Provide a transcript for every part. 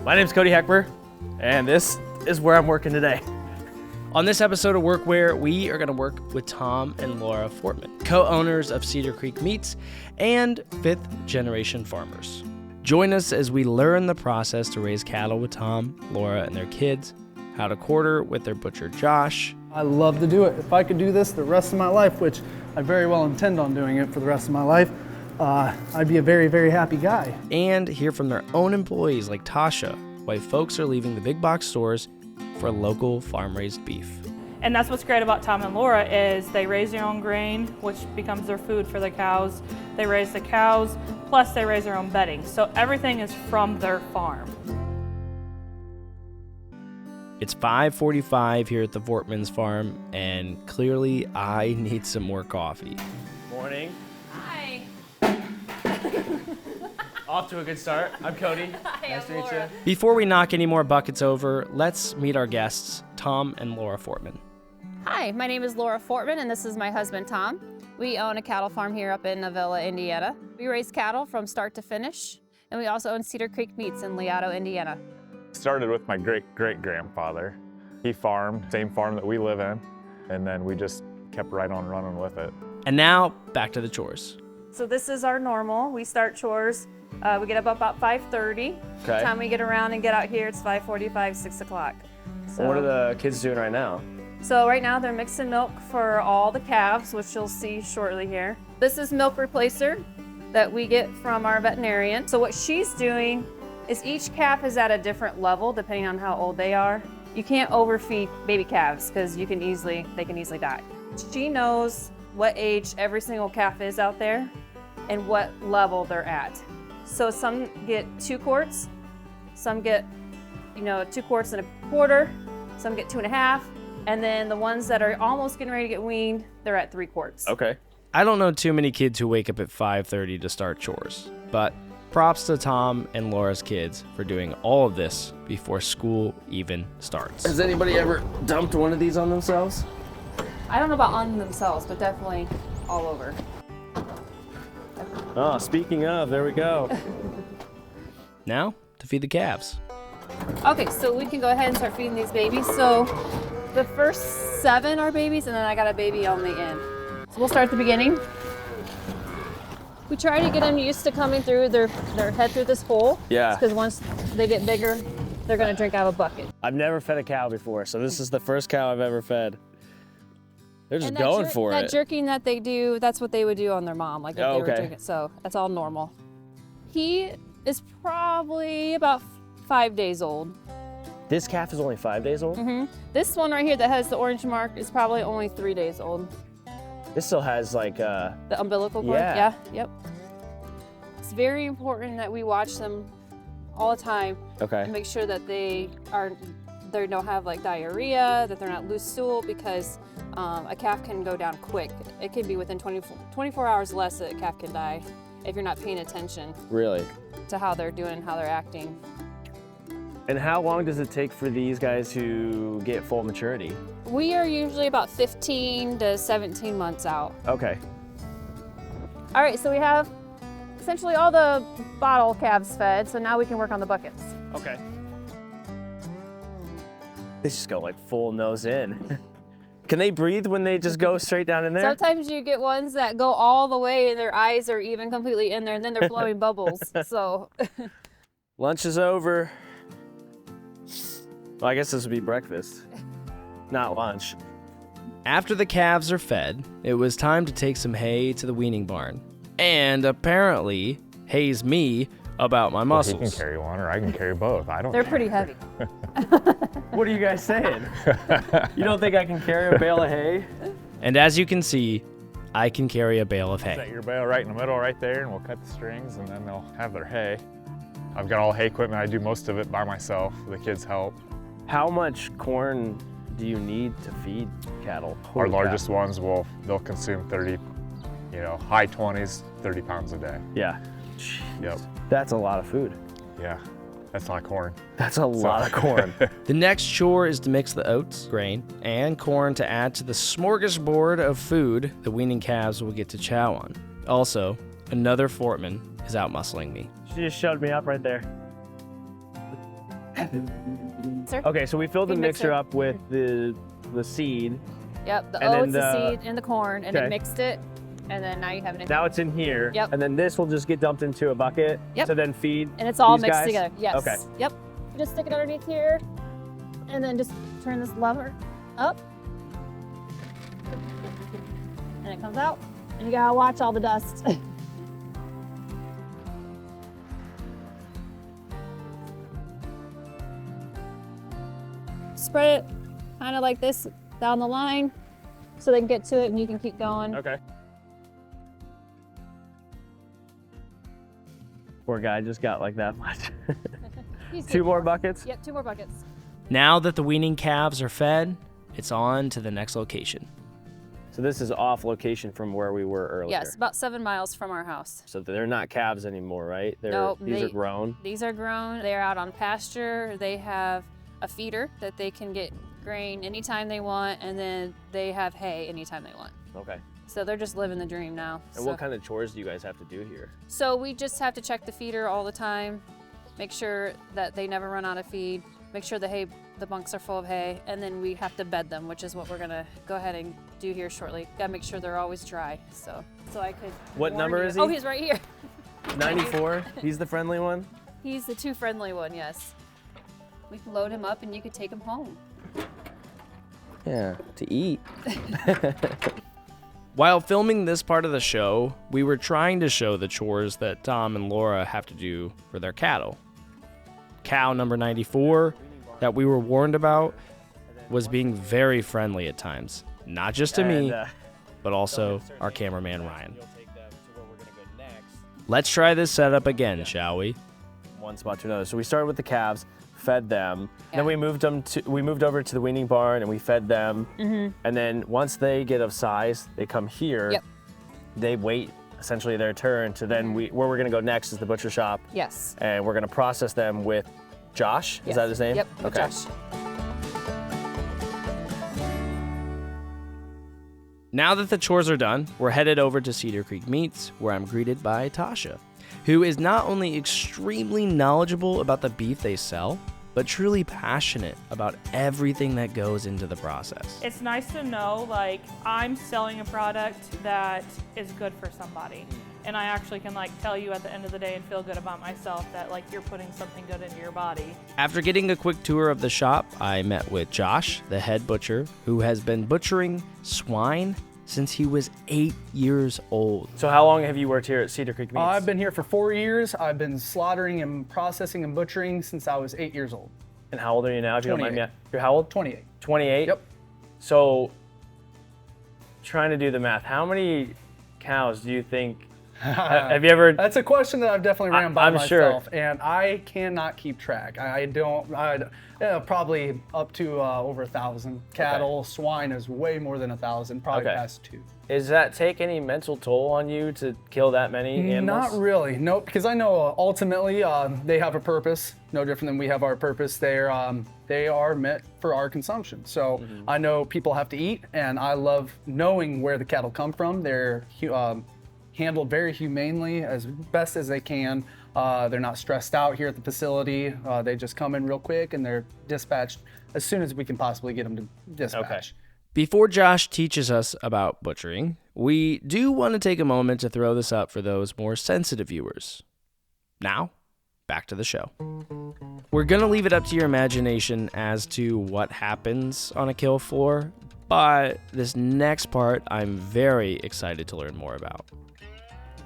My name's Cody Heckber, and this is where I'm working today. On this episode of WorkWhere, we are going to work with Tom and Laura Fortman, co-owners of Cedar Creek Meats and fifth-generation farmers. Join us as we learn the process to raise cattle with Tom, Laura, and their kids, how to quarter with their butcher Josh. I love to do it. If I could do this the rest of my life, which I very well intend on doing it for the rest of my life, I'd be a very, very happy guy. And hear from their own employees like Tasha, why folks are leaving the big box stores for local farm-raised beef. And that's what's great about Tom and Laura is they raise their own grain, which becomes their food for the cows. They raise the cows, plus they raise their own bedding. So everything is from their farm. It's 5:45 here at the Fortman's farm, and clearly I need some more coffee. Morning. Hi. Off to a good start. I'm Cody. Hi, nice to I'm meet Laura. you. Before we knock any more buckets over, let's meet our guests, Tom and Laura Fortman. Hi, my name is Laura Fortman, and this is my husband, Tom. We own a cattle farm here up in Avilla, Indiana. We raise cattle from start to finish, and we also own Cedar Creek Meats in LaOtto, Indiana. Started with my great-great-grandfather. He farmed, same farm that we live in, and then we just kept right on running with it. And now, back to the chores. So this is our normal. We start chores. We get up about 5:30. Okay. By the time we get around and get out here, it's 5:45, 6 o'clock. So, What are the kids doing right now? So right now they're mixing milk for all the calves, which you'll see shortly here. This is milk replacer that we get from our veterinarian. So what she's doing is each calf is at a different level depending on how old they are. You can't overfeed baby calves because they can easily die. She knows what age every single calf is out there and what level they're at. So some get 2 quarts, some get 2 quarts and a quarter, some get 2.5, and then the ones that are almost getting ready to get weaned, they're at 3 quarts. Okay. I don't know too many kids who wake up at 5:30 to start chores, but props to Tom and Laura's kids for doing all of this before school even starts. Has anybody ever dumped one of these on themselves? I don't know about on themselves, but definitely all over. Oh, speaking of, there we go. Now, to feed the calves. Okay, so we can go ahead and start feeding these babies. So the first 7 are babies, and then I got a baby on the end. So we'll start at the beginning. We try to get them used to coming through their head through this hole. Yeah. Because once they get bigger, they're gonna drink out of a bucket. I've never fed a cow before, so this is the first cow I've ever fed. They're just going for it. That jerking that they do, that's what they would do on their mom, like if they were okay. drinking. So that's all normal. He is probably about 5 days old. This calf is only 5 days old? Mm-hmm. This one right here that has the orange mark is probably only 3 days old. This still has like the umbilical cord? Yeah. Yep. It's very important that we watch them all the time and make sure that they don't have like diarrhea, that they're not loose stool, because a calf can go down quick. It can be within 24 hours less that a calf can die if you're not paying attention. Really? To how they're doing and how they're acting. And how long does it take for these guys to get full maturity? We are usually about 15 to 17 months out. Okay. All right, so we have essentially all the bottle calves fed, so now we can work on the buckets. Okay. They just go like full nose in. Can they breathe when they just go straight down in there? Sometimes you get ones that go all the way and their eyes are even completely in there, and then they're blowing bubbles, so. Lunch is over. Well, I guess this would be breakfast, not lunch. After the calves are fed, it was time to take some hay to the weaning barn. And apparently, haze me about my muscles. Well, he can carry one, or I can carry both. I don't They're care. pretty heavy. What are you guys saying? You don't think I can carry a bale of hay? And as you can see, I can carry a bale of hay. Set your bale right in the middle right there, and we'll cut the strings, and then they'll have their hay. I've got all the hay equipment. I do most of it by myself. The kids help. How much corn do you need to feed cattle? Our largest ones they'll consume 30, high 20s, 30 pounds a day. Yeah. Yep. That's a lot of food. Yeah, that's not corn. That's a lot of corn. The next chore is to mix the oats, grain, and corn to add to the smorgasbord of food the weaning calves will get to chow on. Also, another Fortman is out muscling me. She just showed me up right there. Sir? Okay, so we filled the Big mixer mixer. up with the seed. Yep, the And then oats, the the- seed, and the corn, and Okay. then mixed it, and then now you have it. Now it's in here. Yep. And then this will just get dumped into a bucket Yep. to then feed. And it's all these mixed guys? together. Yes. Okay. Yep. You just stick it underneath here, and then just turn this lever up, and it comes out. And you gotta watch all the dust. Spread it kind of like this down the line, so they can get to it, and you can keep going. Okay. Poor guy just got like that much. He's 2 good. more buckets? Yep, 2 more buckets. Now that the weaning calves are fed, it's on to the next location. So this is off location from where we were earlier. Yes, about 7 miles from our house. So they're not calves anymore, right? Nope, These are grown. These are grown. They're out on pasture. They have a feeder that they can get grain anytime they want, and then they have hay anytime they want. Okay. So they're just living the dream now. And what kind of chores do you guys have to do here? So we just have to check the feeder all the time, make sure that they never run out of feed, make sure the bunks are full of hay, and then we have to bed them, which is what we're gonna go ahead and do here shortly. Gotta make sure they're always dry. So I could. What warn number you. is he? Oh, he's right here. 94. He's the friendly one? He's the too friendly one, yes. We can load him up and you could take him home. Yeah, to eat. While filming this part of the show, we were trying to show the chores that Tom and Laura have to do for their cattle. Cow number 94 that we were warned about was being very friendly at times. Not just to me, but also our cameraman Ryan. Let's try this setup again, shall we? One spot to another. So we started with the calves, fed them. Yeah. Then we moved over to the weaning barn and we fed them. And then once they get of size, they come here. Yep. They wait essentially their turn to then where we're gonna go next is the butcher shop. Yes. And we're gonna process them with Josh. Yes. Is that his name? Yep. Okay. Josh. Now that the chores are done, we're headed over to Cedar Creek Meats, where I'm greeted by Tasha, who is not only extremely knowledgeable about the beef they sell, but truly passionate about everything that goes into the process. It's nice to know, like, I'm selling a product that is good for somebody. And I actually can, like, tell you at the end of the day and feel good about myself that, like, you're putting something good into your body. After getting a quick tour of the shop, I met with Josh, the head butcher, who has been butchering swine since he was 8 years old. So how long have you worked here at Cedar Creek Meats? I've been here for 4 years. I've been slaughtering and processing and butchering since I was 8 years old. And how old are you now, if you don't mind me 28. asking? You're how old? 28. 28? Yep. So, trying to do the math, how many cows do you think, have you ever... That's a question that I've definitely ran by I'm myself, sure. and I cannot keep track. Probably up to over 1,000 cattle. Swine is way more than 1,000, probably Okay. past 2. Does that take any mental toll on you to kill that many animals? Not really, no, because I know ultimately they have a purpose, no different than we have our purpose. They are meant for our consumption. So I know people have to eat, and I love knowing where the cattle come from. They're handled very humanely, as best as they can. They're not stressed out here at the facility. They just come in real quick, and they're dispatched as soon as we can possibly get them to dispatch. Okay. Before Josh teaches us about butchering, we do want to take a moment to throw this up for those more sensitive viewers. Now, back to the show. We're going to leave it up to your imagination as to what happens on a kill floor, but this next part I'm very excited to learn more about.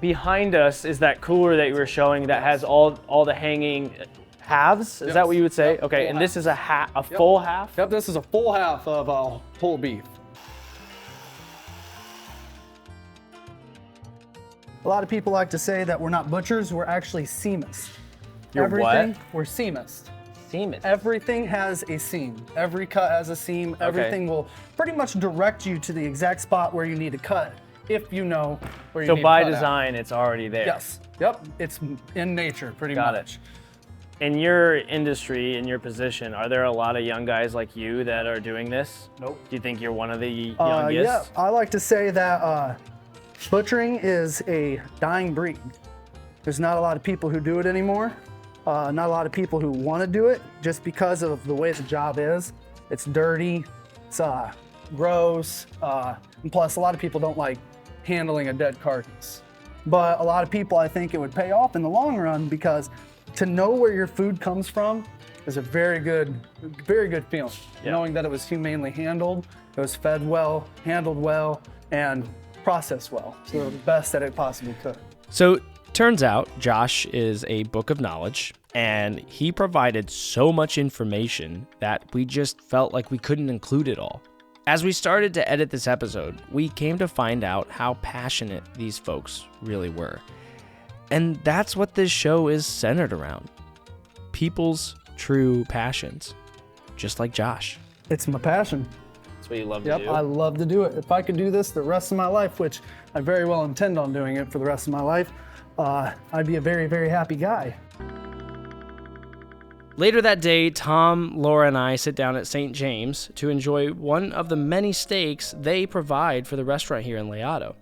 Behind us is that cooler that you were showing that has all the hanging halves? Is that what you would say? Yep, Okay, full and half. this is a full half? Yep, this is a full half of whole beef. A lot of people like to say that we're not butchers, we're actually seamists. You're Everything, what? We're seamists. Semen. Everything has a seam. Every cut has a seam. Everything will pretty much direct you to the exact spot where you need to cut if you know where you So need by to cut design, it's already there. at. Yes. Yep. It's in nature pretty Got much. it. In your industry, in your position, are there a lot of young guys like you that are doing this? Nope. Do you think you're one of the Yeah, youngest? I like to say that butchering is a dying breed. There's not a lot of people who do it anymore. Not a lot of people who want to do it just because of the way the job is. It's dirty, it's gross, and plus a lot of people don't like handling a dead carcass. But a lot of people, I think it would pay off in the long run, because to know where your food comes from is a very good feeling. Yeah. Knowing that it was humanely handled, it was fed well, handled well, and processed well. So the best that it possibly could. So turns out Josh is a book of knowledge, and he provided so much information that we just felt like we couldn't include it all. As we started to edit this episode, we came to find out how passionate these folks really were. And that's what this show is centered around. People's true passions, just like Josh. It's my passion. That's what you love Yep, to do? I love to do it. If I could do this the rest of my life, which I very well intend on doing it for the rest of my life, I'd be a very, very happy guy. Later that day, Tom, Laura, and I sit down at St. James to enjoy one of the many steaks they provide for the restaurant here in LaOtto.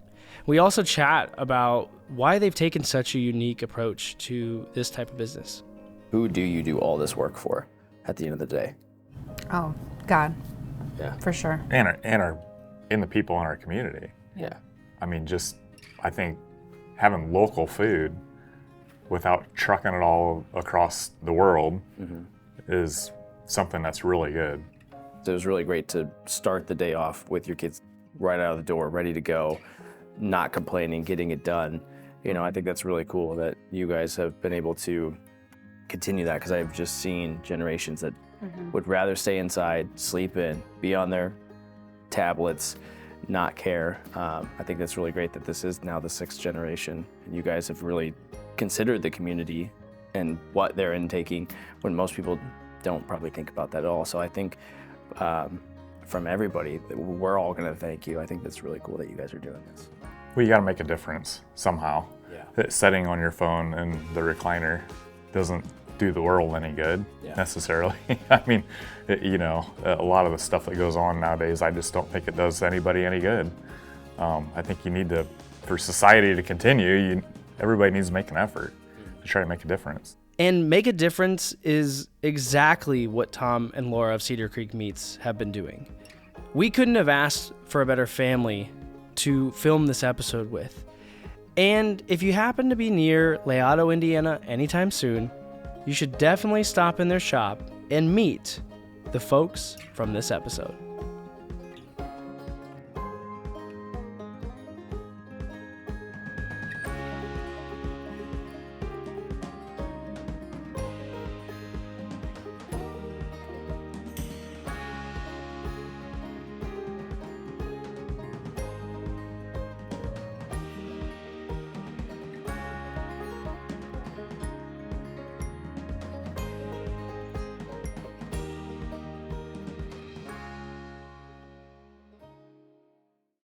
We also chat about why they've taken such a unique approach to this type of business. Who do you do all this work for at the end of the day? Oh, God. Yeah. For sure. And the people in our community. Yeah. I mean, I think having local food without trucking it all across the world is something that's really good. So it was really great to start the day off with your kids right out of the door, ready to go, not complaining, getting it done. You know, I think that's really cool that you guys have been able to continue that, because I've just seen generations that would rather stay inside, sleep in, be on their tablets, not care. I think that's really great that this is now the 6th generation, and you guys have really considered the community and what they're intaking, when most people don't probably think about that at all. So I think from everybody, we're all gonna thank you. I think that's really cool that you guys are doing this. Well, you gotta make a difference somehow. Yeah. Setting on your phone in the recliner doesn't do the world any good necessarily. I mean, a lot of the stuff that goes on nowadays, I just don't think it does anybody any good. I think you need to, for society to continue, everybody needs to make an effort to try to make a difference. And make a difference is exactly what Tom and Laura of Cedar Creek Meats have been doing. We couldn't have asked for a better family to film this episode with. And if you happen to be near LaOtto, Indiana anytime soon, you should definitely stop in their shop and meet the folks from this episode.